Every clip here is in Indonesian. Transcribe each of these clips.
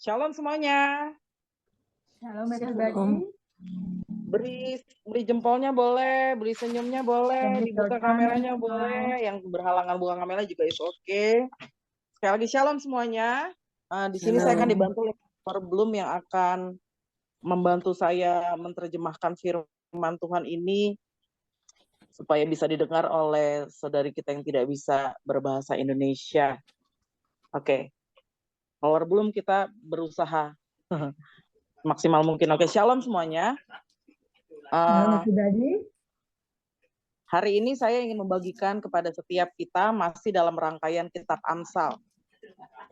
Shalom semuanya. Shalom everybody. Shalom. Beri jempolnya boleh, beri senyumnya boleh, dibuka kameranya boleh, yang berhalangan buka kamera juga is oke. Sekali lagi shalom semuanya. Di sini saya akan dibantu oleh Pastor Bloom yang akan membantu saya menerjemahkan firman Tuhan ini supaya bisa didengar oleh saudari kita yang tidak bisa berbahasa Indonesia. Oke. Pastor Bloom kita berusaha maksimal mungkin. Oke, shalom semuanya. Shalom everybody. Hari ini saya ingin membagikan kepada setiap kita masih dalam rangkaian kitab Amsal.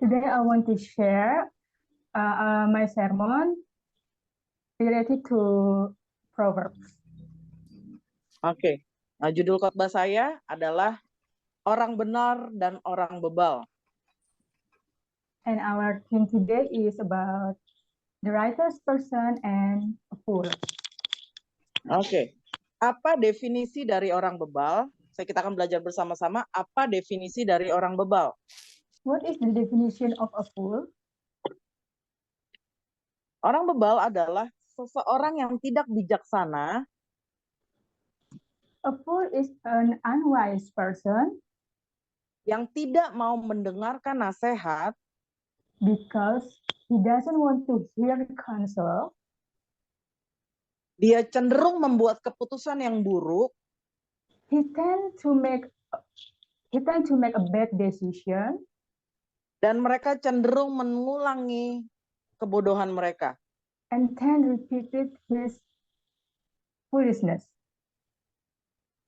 Today I want to share my sermon related to Proverbs. Oke. Nah, judul khotbah saya adalah Orang Benar dan Orang Bebal. And our theme today is about the righteous person and a fool. Oke. Apa definisi dari orang bebal? Kita akan belajar bersama-sama apa definisi dari orang bebal. What is the definition of a fool? Orang bebal adalah seseorang yang tidak bijaksana. A fool is an unwise person Yang tidak mau mendengarkan nasihat. Because he doesn't want to hear counsel. Dia cenderung membuat keputusan yang buruk. He tend to make a bad decision. Dan mereka cenderung mengulangi kebodohan mereka. And then repeated his foolishness.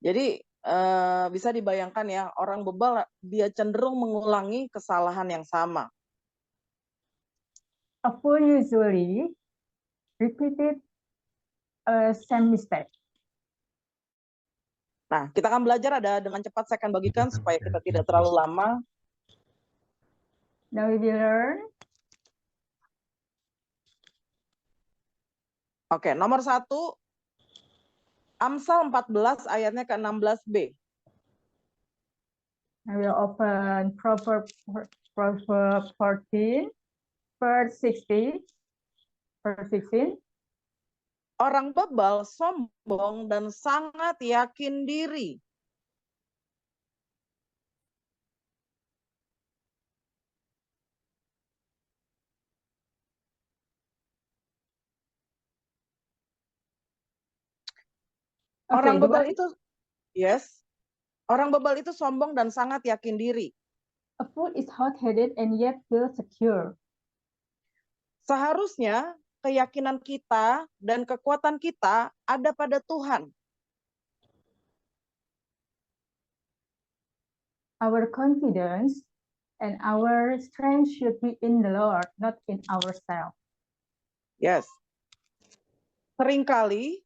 Jadi bisa dibayangkan ya, orang bebal dia cenderung mengulangi kesalahan yang sama. A fool usually repeated same mistake. Nah, kita akan belajar dengan cepat saya akan bagikan supaya kita tidak terlalu lama. Now we will learn. Oke, nomor 1. Amsal 14 ayatnya ke-16b. I will open Proverbs 14, verse 16. Orang bebal sombong dan sangat yakin diri. Orang bebal itu, yes. Orang bebal itu sombong dan sangat yakin diri. A fool is hot-headed and yet feels secure. Seharusnya keyakinan kita dan kekuatan kita ada pada Tuhan. Our confidence and our strength should be in the Lord, not in ourselves. Yes. Seringkali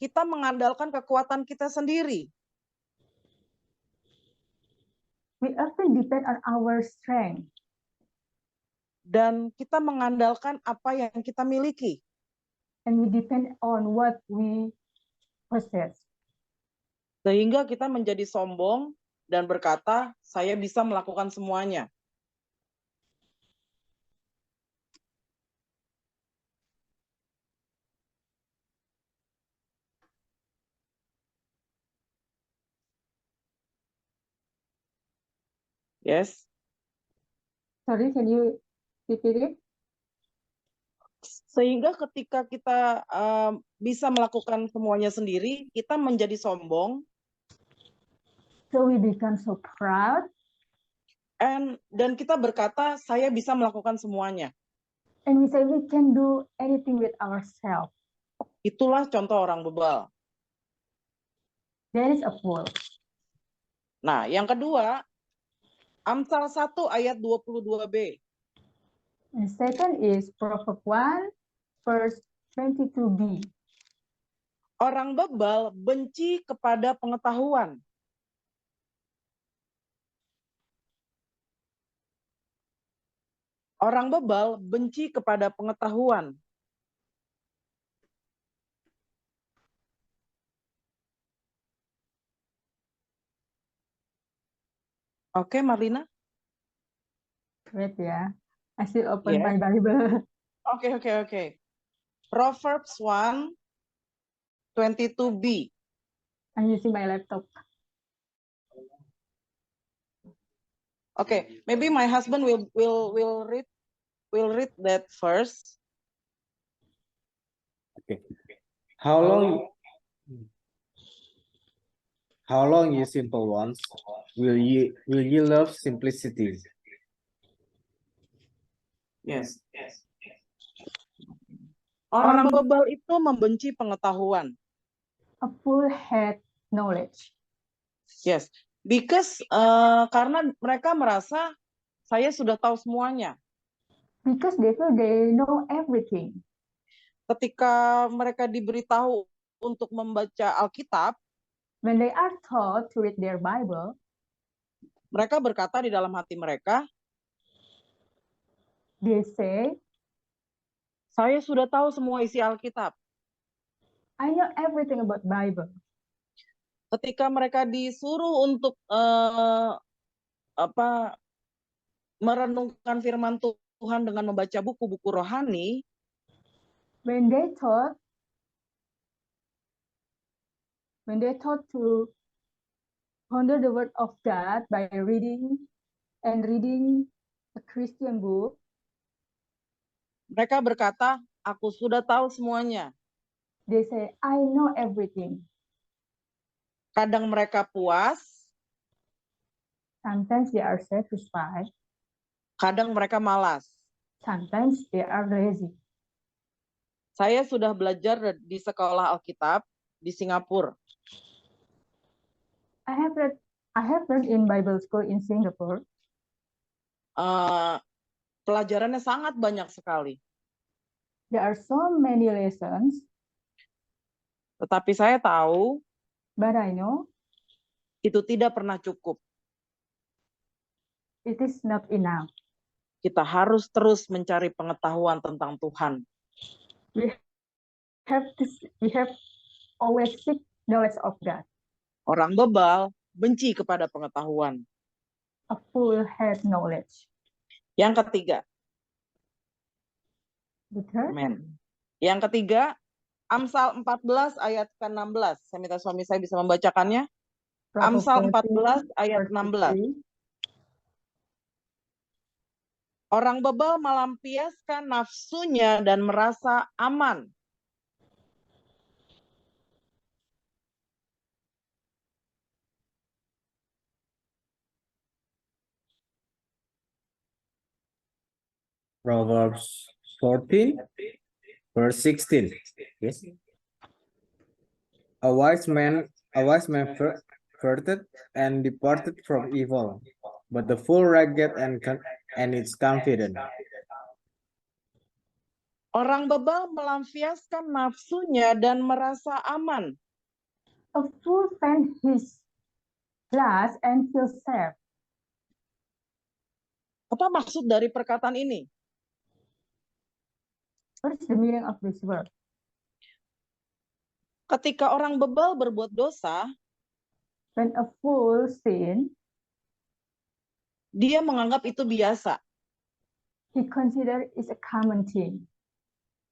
kita mengandalkan kekuatan kita sendiri. We often depend on our strength. Dan kita mengandalkan apa yang kita miliki. And we depend on what we possess. Sehingga kita menjadi sombong dan berkata, saya bisa melakukan semuanya. Yes. Sorry, can you repeat it? Sehingga ketika kita bisa melakukan semuanya sendiri, kita menjadi sombong. So we become so proud. Dan kita berkata, saya bisa melakukan semuanya. And we say we can do anything with ourselves. Itulah contoh orang bebal. That is a fool. Nah, yang kedua, Amsal 1 ayat 22b. And second is Proverbs 1, verse 22b. Orang bebal benci kepada pengetahuan. Orang bebal benci kepada pengetahuan. Oke, Marlina. Wait ya, I still open my Bible. Okay. Proverbs 1:22b. I'm using my laptop. Okay, maybe my husband will read that first. Okay. How long, you simple ones, will you love simplicity? Yes. Orang bebal itu membenci pengetahuan. A fool hates knowledge. Yes, because karena mereka merasa saya sudah tahu semuanya. Because they feel they know everything. Ketika mereka diberitahu untuk membaca Alkitab, When they are taught to read their Bible, mereka berkata di dalam hati mereka, they say, saya sudah tahu semua isi Alkitab. I know everything about Bible. Ketika mereka disuruh untuk merenungkan firman Tuhan dengan membaca buku-buku rohani, When they taught to ponder the word of God by reading a Christian book, mereka berkata, aku sudah tahu semuanya. they say, I know everything. Kadang mereka puas, Sometimes they are satisfied. kadang mereka malas. Sometimes they are lazy. Saya sudah belajar di sekolah Alkitab di Singapura. I have learned in Bible school in Singapore. Pelajarannya sangat banyak sekali. There are so many lessons, Tetapi saya tahu but I know itu tidak pernah cukup. it is not enough. Kita harus terus mencari pengetahuan tentang Tuhan. We have always seek knowledge of God. Orang bebal benci kepada pengetahuan. A fool has knowledge. Yang ketiga, Amen. Yang ketiga, Amsal 14 ayat ke-16. Saya minta suami saya bisa membacakannya. Amsal 14 ayat 16. Orang bebal melampiaskan nafsunya dan merasa aman. Proverbs 14, verse 16. Yes. A wise man furted and departed from evil, but the fool ragged and is confident. Orang bebal melampiaskan nafsunya dan merasa aman. A fool finds his glass and feels safe. Apa maksud dari perkataan ini? What is the meaning of this word? Ketika orang bebal berbuat dosa, When a fool sin, dia menganggap itu biasa. he considers it a common thing.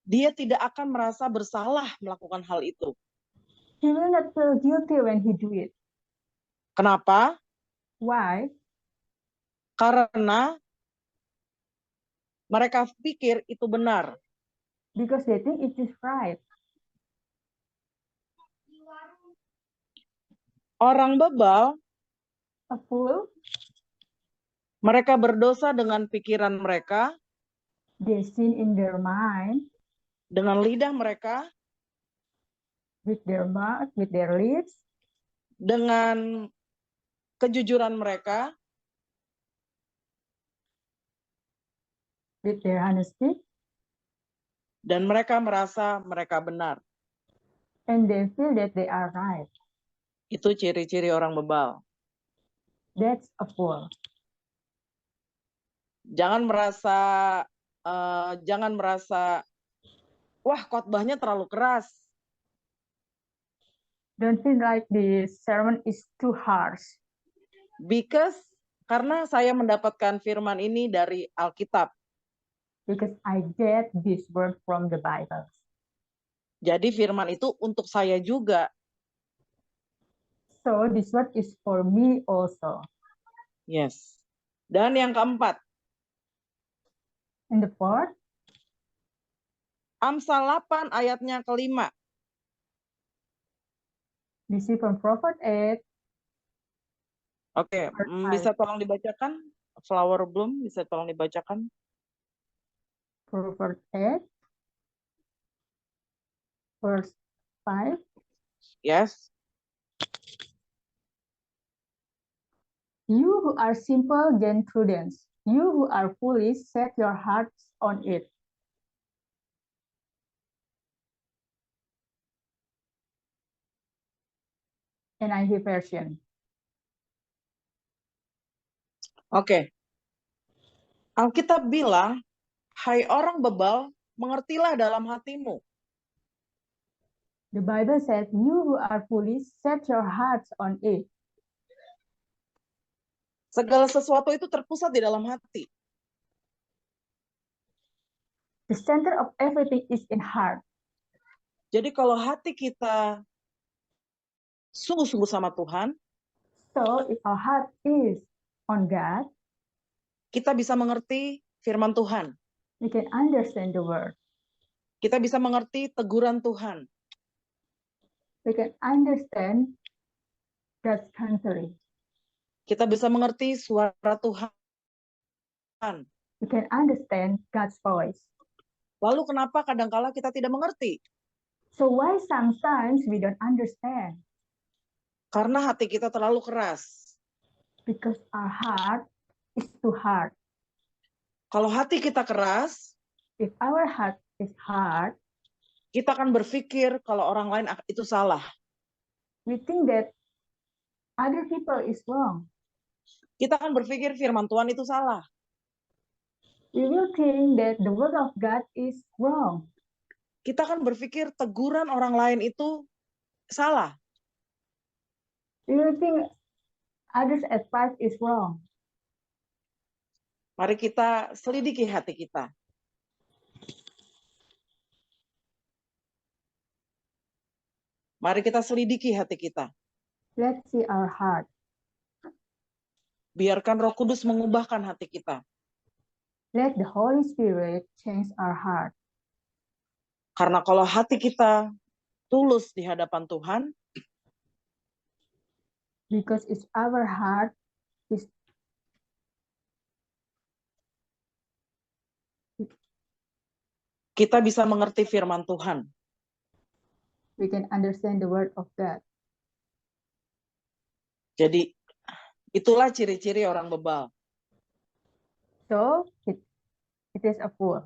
Dia tidak akan merasa bersalah melakukan hal itu. He will not feel guilty when he do it. Kenapa? Why? Karena mereka pikir itu benar. Because they think it is right. Orang bebal, A fool, mereka berdosa dengan pikiran mereka, they sin in their mind, dengan lidah mereka, with their mouth, with their lips, dengan kejujuran mereka, with their honesty, dan mereka merasa mereka benar. and they feel that they are right. Itu ciri-ciri orang bebal. That's a fool. Jangan merasa, wah khotbahnya terlalu keras. Don't feel like the sermon is too harsh. Karena saya mendapatkan firman ini dari Alkitab. because I get this word from the Bible. Jadi firman itu untuk saya juga. So this word is for me also. Yes. Dan yang keempat, And the fourth, Amsal 8 ayatnya kelima. this is from Prophet 8. Oke, bisa tolong dibacakan? Flower Bloom, bisa tolong dibacakan? Proverbs 8, verse 5. Yes. You who are simple gain prudence. You who are foolish set your hearts on it. NIV version. Oke. Alkitab bilang, hai orang bebal, mengertilah dalam hatimu. The Bible says, you who are foolish set your hearts on it. Segala sesuatu itu terpusat di dalam hati. The center of everything is in heart. Jadi kalau hati kita sungguh-sungguh sama Tuhan, So if our heart is on God, kita bisa mengerti firman Tuhan. we can understand the word. Kita bisa mengerti teguran Tuhan. We can understand God's country. Kita bisa mengerti suara Tuhan. We can understand God's voice. Lalu kenapa kadangkala kita tidak mengerti? So why sometimes we don't understand? Karena hati kita terlalu keras. Because our heart is too hard. Kalau hati kita keras, If our heart is hard, kita akan berpikir kalau orang lain itu salah. we think that other people is wrong. Kita akan berpikir firman Tuhan itu salah. We will think that the word of God is wrong. Kita akan berpikir teguran orang lain itu salah. We will think others' advice is wrong. Mari kita selidiki hati kita. Mari kita selidiki hati kita. Let's see our heart. Biarkan Roh Kudus mengubahkan hati kita. Let the Holy Spirit change our heart. Karena kalau hati kita tulus di hadapan Tuhan, Because it's our heart is kita bisa mengerti firman Tuhan. we can understand the word of God. Jadi itulah ciri-ciri orang bebal. So it is a fool.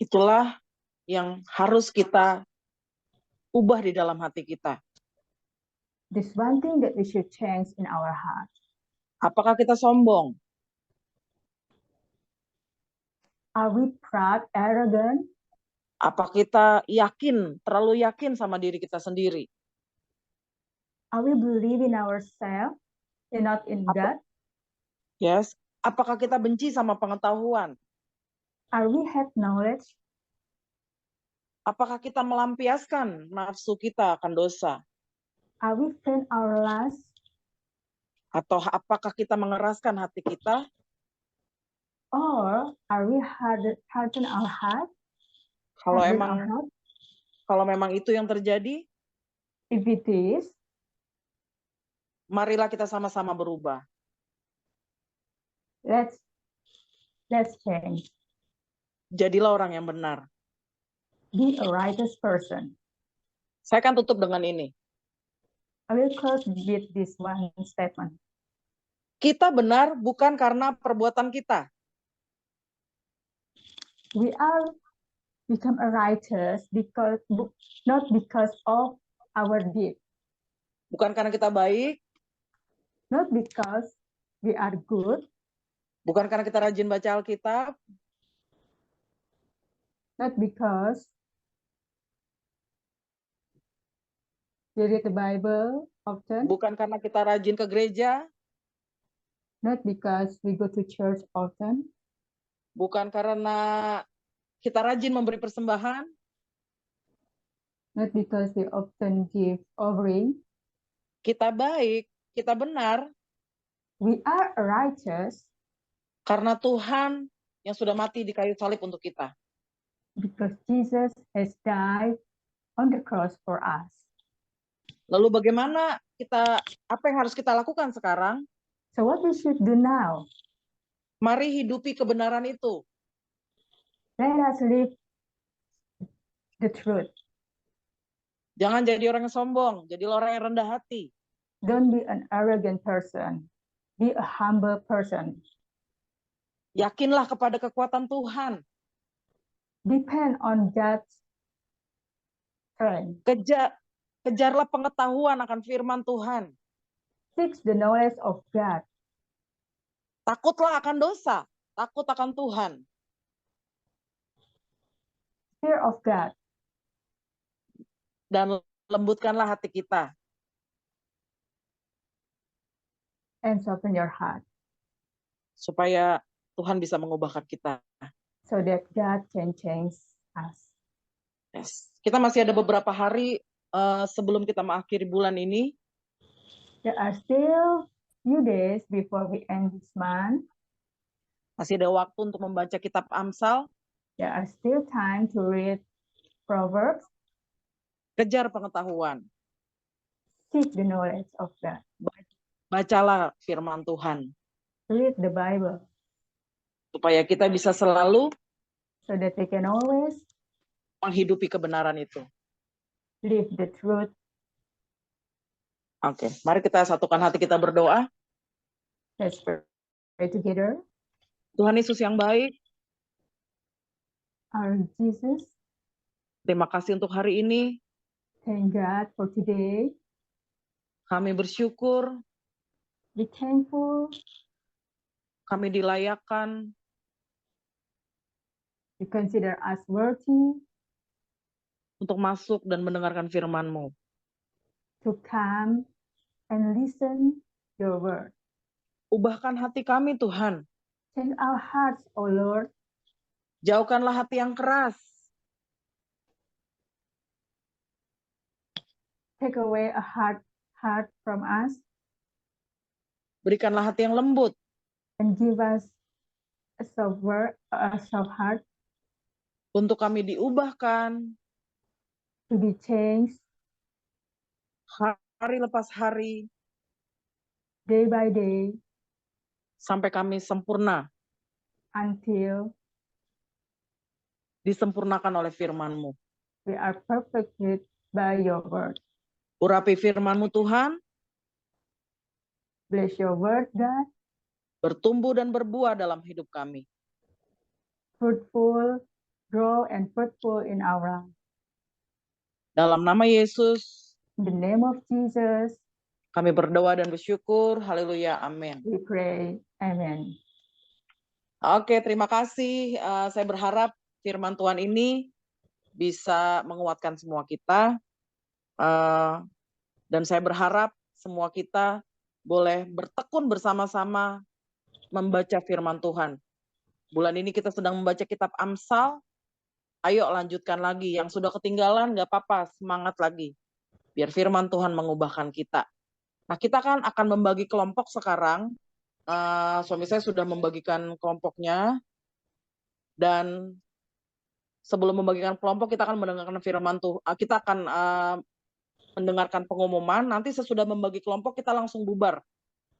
Itulah yang harus kita ubah di dalam hati kita. This one thing that we should change in our heart. Apakah kita sombong? Are we proud, arrogant? Apa kita yakin, terlalu yakin sama diri kita sendiri? Are we believe in ourselves and not in God? Yes. Apakah kita benci sama pengetahuan? Are we have knowledge? Apakah kita melampiaskan nafsu kita akan dosa? Are we faint our lust? Atau apakah kita mengeraskan hati kita? Or are we harden our heart? Kalau Harden emang our heart? kalau memang itu yang terjadi, If it is, marilah kita sama-sama berubah. let's change. Jadilah orang yang benar. Be a righteous person. Saya akan tutup dengan ini. I will close with this one statement. Kita benar bukan karena perbuatan kita. We are become a righteous because not because of our deed, Bukan karena kita baik, not because we are good, bukan karena kita rajin baca Alkitab, not because we read the Bible often, bukan karena kita rajin ke gereja, not because we go to church often, bukan karena kita rajin memberi persembahan, not because we often give offering. kita baik, kita benar, We are righteous karena Tuhan yang sudah mati di kayu salib untuk kita. because Jesus has died on the cross for us. Lalu bagaimana apa yang harus kita lakukan sekarang? So what we should do now? Mari hidupi kebenaran itu. Let us live the truth. Jangan jadi orang yang sombong, jadi orang yang rendah hati. Don't be an arrogant person. Be a humble person. Yakinlah kepada kekuatan Tuhan. Depend on God's strength. Kejarlah pengetahuan akan firman Tuhan. Seek the knowledge of God. Takutlah akan dosa, takut akan Tuhan. Fear of God. Dan lembutkanlah hati kita. And soften your heart. Supaya Tuhan bisa mengubahkan kita. So that God can change us. Yes. Kita masih ada beberapa hari sebelum kita mengakhiri bulan ini. There are still few days before we end this month. Masih ada waktu untuk membaca kitab Amsal. There are still time to read Proverbs. Kejar pengetahuan. Seek the knowledge of God. Bacalah firman Tuhan. Read the Bible. Supaya kita bisa selalu So that we can always menghidupi kebenaran itu. live the truth. Oke, mari kita satukan hati kita berdoa. Let's pray together. Tuhan Yesus yang baik, Our Jesus, terima kasih untuk hari ini. thank God for today. Kami bersyukur, Be thankful. kami dilayakkan You consider us worthy untuk masuk dan mendengarkan firman-Mu. to come and listen your word. Ubahkan hati kami, Tuhan. Change our hearts, O Lord. Jauhkanlah hati yang keras. Take away a hard heart from us Berikanlah hati yang lembut. and give us a soft heart Untuk kami diubahkan to be changed hari lepas hari. day by day Sampai kami sempurna. until Disempurnakan oleh firman-Mu. we are perfected by your word. Urapi firman-Mu, Tuhan. Bless your word, God. Bertumbuh dan berbuah dalam hidup kami. Fruitful, grow and fruitful in our life. Dalam nama Yesus, In the name of Jesus, kami berdoa dan bersyukur. Haleluya. Amin. we pray. Amen. Oke, terima kasih. Saya berharap firman Tuhan ini bisa menguatkan semua kita. Dan saya berharap semua kita boleh bertekun bersama-sama membaca firman Tuhan. Bulan ini kita sedang membaca kitab Amsal. Ayo lanjutkan lagi. Yang sudah ketinggalan nggak apa-apa, semangat lagi. Biar firman Tuhan mengubahkan kita. Nah, kita kan akan membagi kelompok sekarang. Suami saya sudah membagikan kelompoknya. Dan sebelum membagikan kelompok, kita akan mendengarkan firman Tuhan. Kita akan mendengarkan pengumuman. Nanti sesudah membagi kelompok, kita langsung bubar.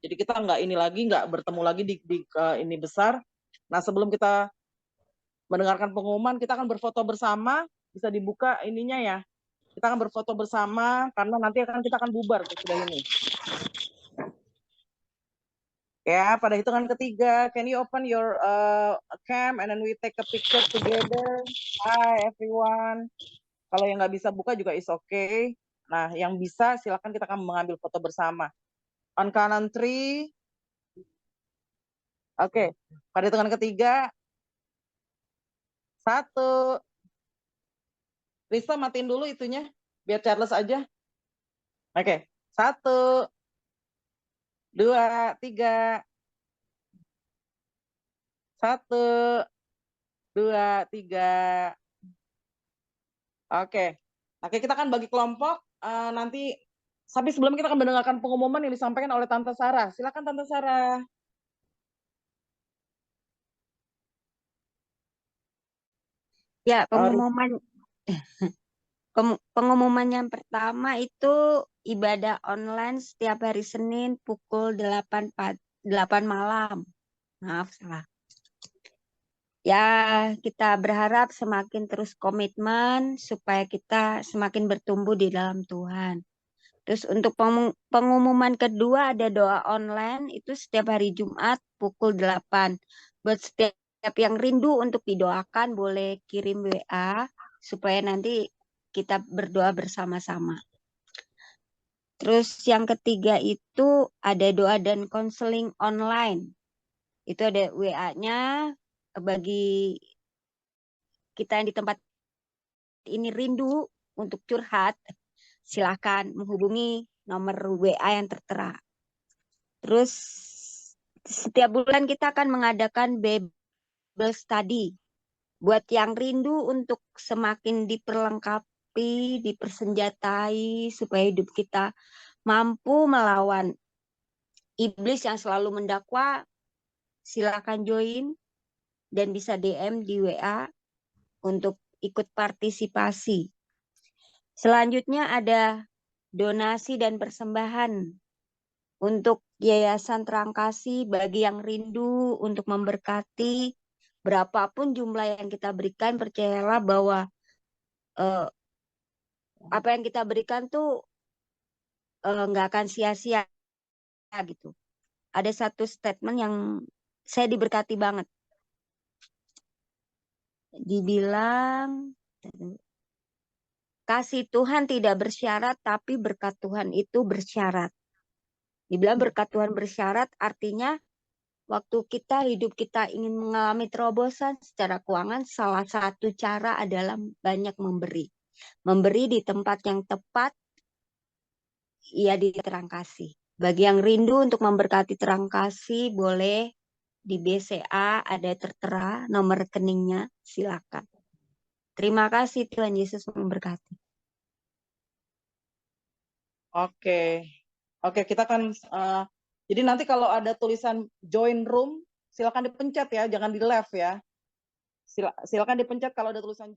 Jadi kita nggak bertemu lagi di ini besar. Nah, sebelum kita mendengarkan pengumuman, kita akan berfoto bersama. Bisa dibuka ininya ya. Kita akan berfoto bersama karena nanti kita akan bubar sesudah ini. Ya, pada hitungan ketiga, can you open your cam and then we take a picture together? Hi everyone. Kalau yang nggak bisa buka juga is okay. Nah, yang bisa silakan kita akan mengambil foto bersama. On kanan 3. Oke, pada hitungan ketiga. 1. Risa matiin dulu itunya, biar Charles aja. Oke, 1, 2, 3. 1, 2, 3. Oke. Oke, kita akan bagi kelompok. Nanti, tapi sebelum kita akan mendengarkan pengumuman yang disampaikan oleh Tante Sarah. Silakan Tante Sarah. Ya, pengumuman yang pertama itu ibadah online setiap hari Senin pukul 8 malam. Maaf, salah. Ya, kita berharap semakin terus komitmen supaya kita semakin bertumbuh di dalam Tuhan. Terus untuk pengumuman kedua ada doa online itu setiap hari Jumat pukul 8. Buat setiap yang rindu untuk didoakan boleh kirim WA supaya nanti kita berdoa bersama-sama. Terus yang ketiga itu ada doa dan konseling online. Itu ada WA-nya bagi kita yang di tempat ini rindu untuk curhat. Silakan menghubungi nomor WA yang tertera. Terus setiap bulan kita akan mengadakan Bible study. Buat yang rindu untuk semakin diperlengkapi, dipersenjatai, supaya hidup kita mampu melawan iblis yang selalu mendakwa, silakan join dan bisa DM di WA untuk ikut partisipasi. Selanjutnya ada donasi dan persembahan untuk Yayasan Terang Kasih bagi yang rindu untuk memberkati. Berapapun jumlah yang kita berikan, percayalah bahwa apa yang kita berikan tuh nggak akan sia-sia gitu. Ada satu statement yang saya diberkati banget. Dibilang kasih Tuhan tidak bersyarat, tapi berkat Tuhan itu bersyarat. Dibilang berkat Tuhan bersyarat artinya waktu hidup kita ingin mengalami terobosan secara keuangan, salah satu cara adalah banyak memberi. Memberi di tempat yang tepat, ya di Terang Kasih. Bagi yang rindu untuk memberkati Terang Kasih, boleh di BCA ada tertera nomor rekeningnya, silakan. Terima kasih, Tuhan Yesus memberkati. Oke. Oke, kita akan jadi nanti kalau ada tulisan join room, silakan dipencet ya, jangan di left ya. Silakan dipencet kalau ada tulisan